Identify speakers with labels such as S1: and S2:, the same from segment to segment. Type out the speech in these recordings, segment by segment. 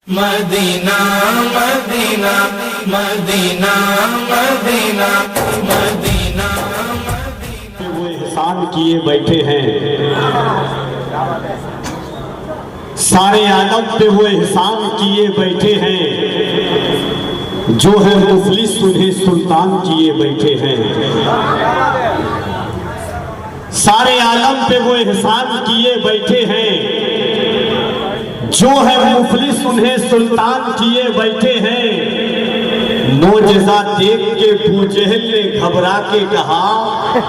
S1: مدینہ مدینہ مدینہ مدینہ مدینہ
S2: وہ احسان کیے بیٹھے ہیں، سارے عالم پہ وہ احسان کیے بیٹھے ہیں، جو ہے مفلس انہیں سلطان کیے بیٹھے ہیں۔ سارے عالم پہ وہ احسان کیے بیٹھے ہیں، جو ہے مفلس انہیں سلطان کیے بیٹھے ہیں۔ معجزہ دیکھ کے ابو جہل نے گھبرا کے کہا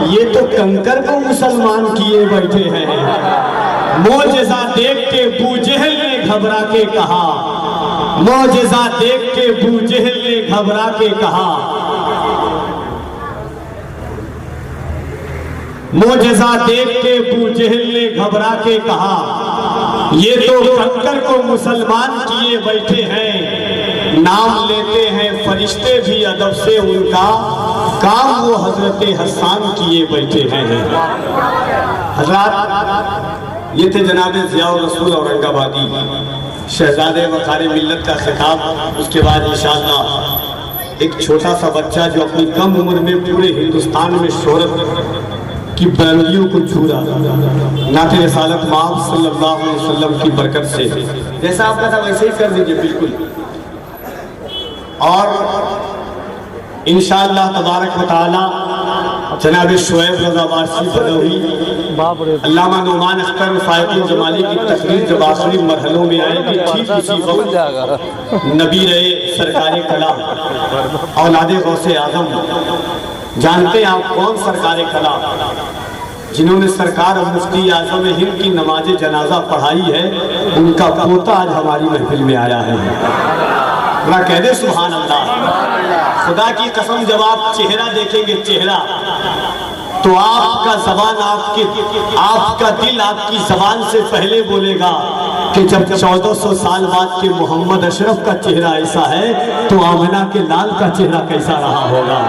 S2: یہ تو کنکر کو مسلمان کیے بیٹھے ہیں۔ معجزہ دیکھ کے ابو جہل نے گھبرا کے کہا، معجزہ دیکھ کے ابو جہل نے گھبرا کے کہا، معجزہ دیکھ کے ابو جہل نے گھبرا کے کہا یہ تو کنکر کو مسلمان کیے بیٹھے ہیں۔ نام لیتے ہیں فرشتے بھی ادب سے، ان کا کام وہ حضرت حسان کیے بیٹھے ہیں۔ حضرات، یہ تھے جناب ضیاء الرسول اورنگ آبادی، شہزادے وقار ملت کا خطاب۔ اس کے بعد انشاءاللہ ایک چھوٹا سا بچہ جو اپنی کم عمر میں پورے ہندوستان میں شہرت کی بلندیوں کو چھو رہا، نعت رسالت مآب صلی اللہ علیہ وسلم کی برکت سے جیسا آپ کا تھا ویسے ہی کر دیجئے بالکل۔ اور انشاءاللہ تبارک و تعالی جناب شعیب رضا وارسی بدوی، علامہ نعمان اختر فائق الجمالی کی تقریر جب آخری مرحلوں میں آئے گی، ٹھیک اسی وقت نبی رہے سرکار کلام اولاد غوث اعظم، جانتے ہیں آپ کون سرکار کلام؟ جنہوں نے سرکار مفتی اعظم ہند کی نماز جنازہ پڑھائی ہے، ان کا پوتا آج ہماری محفل میں آیا ہے۔ اللہ کہہ دے سبحان اللہ۔ خدا کی قسم جب آپ چہرہ دیکھیں گے چہرہ، تو آپ کا زبان آپ کا دل آپ کی زبان سے پہلے بولے گا کہ جب 1400 سال بعد کے محمد اشرف کا چہرہ ایسا ہے تو آمنہ کے لال کا چہرہ کیسا رہا ہوگا۔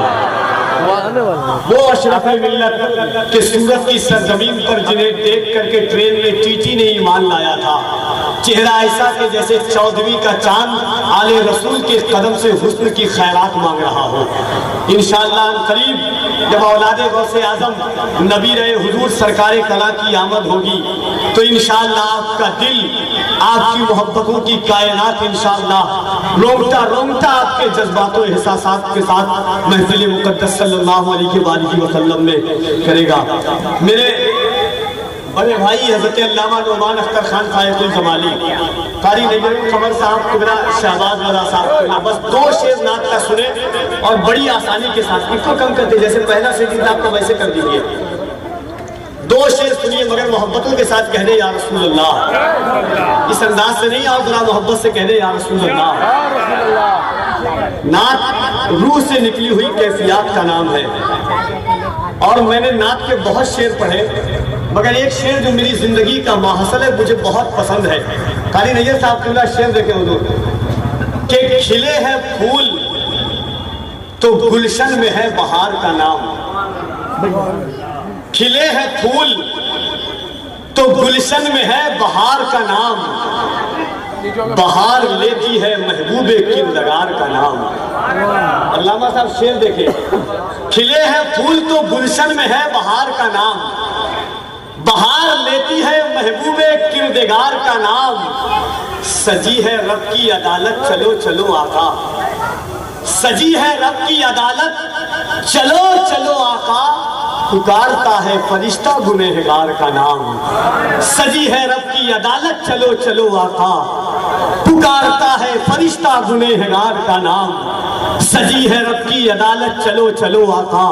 S2: وہ اشرفی ملت کے سورت کی سرزمین پر جنہیں دیکھ کر کے ٹرین میں ٹیٹی نے ایمان لایا تھا، چہرہ ایسا کہ جیسے 14ویں کا چاند آل رسول کے قدم سے حسن کی خیرات مانگ رہا ہو۔ انشاءاللہ قریب جب اولاد غوث اعظم نبی رہے حضور سرکار کلا کی آمد ہوگی تو انشاءاللہ آپ کا دل، آپ کی محبتوں کی کائنات انشاءاللہ رونگتا آپ کے جذبات و احساسات کے ساتھ محفل مقدس صلی اللہ علیہ وآلہ وسلم میں کرے گا۔ میرے بڑے بھائی حضرت علامہ نعمان اختر خان فائق الجمالی، قاری نیر قمر صاحب قبرہ، شہباز رضا صاحب قبرہ، بس 2 شعر نعت کا سنیں اور بڑی آسانی کے ساتھ، اس کو کم کرتے جیسے پہلا شعر آپ کو ویسے کر دیجئے۔ 2 شعر سنیے مگر محبتوں کے ساتھ کہہ دے یا رسول اللہ، اس انداز سے نہیں، اور ذرا محبت سے کہہ دے یا رسول اللہ۔ نعت روح سے نکلی ہوئی کیفیات کا نام ہے، اور میں نے نعت کے بہت شعر پڑھے، مگر ایک شعر جو میری زندگی کا ماحصل ہے مجھے بہت پسند ہے۔ قاری نیر صاحب کا شعر دیکھیں حضور کہ کھلے ہیں پھول تو گلشن میں ہے بہار کا نام، کھلے ہیں پھول تو گلشن میں ہے بہار کا نام، بہار لیتی ہے محبوب کردگار کا نام۔ علامہ صاحب شعر دیکھیں، کھلے ہیں پھول تو گلشن میں ہے بہار کا نام، بہار لیتی ہے محبوب کردگار کا نام، سجی ہے رب کی عدالت چلو چلو آقا، سجی ہے رب کی عدالت چلو چلو آقا، پکارتا ہے فرشتہ گنہگار کا نام، سجی ہے رب کی عدالت چلو چلو آقا، پکارتا ہے فرشتہ گنہگار کا نام، سجی ہے رب کی عدالت چلو چلو آقا،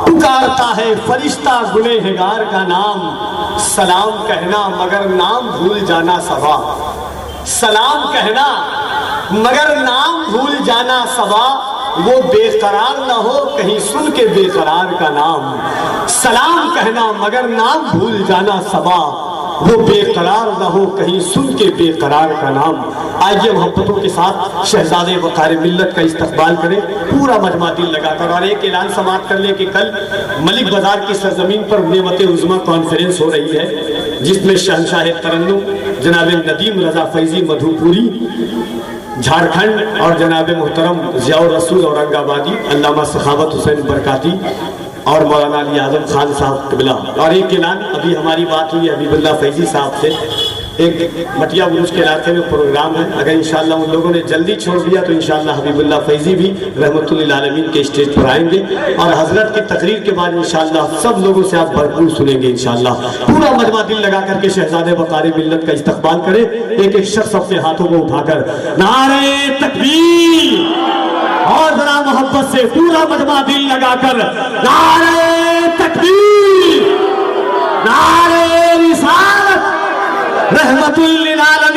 S2: پکارتا ہے فرشتہ گنہگار کا نام، سلام کہنا مگر نام بھول جانا صبا، سلام کہنا مگر نام بھول جانا صبا، وہ بے قرار نہ ہو کہیں سن کے بے قرار کا نام، سلام کہنا مگر نام بھول جانا صبا، وہ بے قرار نہ ہو کہیں سن کے بے قرار کا نام۔ آئیے محبتوں کے ساتھ شہزادے وقار ملت کا استقبال کریں، پورا مجمع دل لگا کر، اور ایک اعلان سماعت کر لیں کہ کل ملک بازار کی سرزمین پر نعمت عظمیٰ کانفرنس ہو رہی ہے، جس میں شہنشاہ ترنم جناب ندیم رضا فیضی مدھوپوری جھارکھنڈ، اور جناب محترم ضیاء الرسول اورنگ آبادی، علامہ سخاوت حسین برکاتی اور مولانا علی اعظم خان صاحب قبلہ۔ اور ایک اعلان، ابھی ہماری بات ہوئی حبیب اللہ فیضی صاحب سے، ایک مٹیا بروج کے علاقے میں پروگرام ہے، اگر انشاءاللہ ان لوگوں نے جلدی چھوڑ دیا تو انشاءاللہ حبیب اللہ فیضی بھی رحمتلل عالمین کے اسٹیج پر آئیں گے، اور حضرت کی تقریر کے بعد انشاءاللہ سب لوگوں سے آپ بھرپور سنیں گے انشاءاللہ۔ پورا مجمع دل لگا کر کے شہزادے وقار ملت کا استقبال کرے، ایک ایک شخص اپنے ہاتھوں کو اٹھا کر نعرہ تکبیر، اور ذرا محبت سے پورا مجمع دل لگا کر نعرہ تکبیر، نعرہ رسالت، رحمت للعالمین۔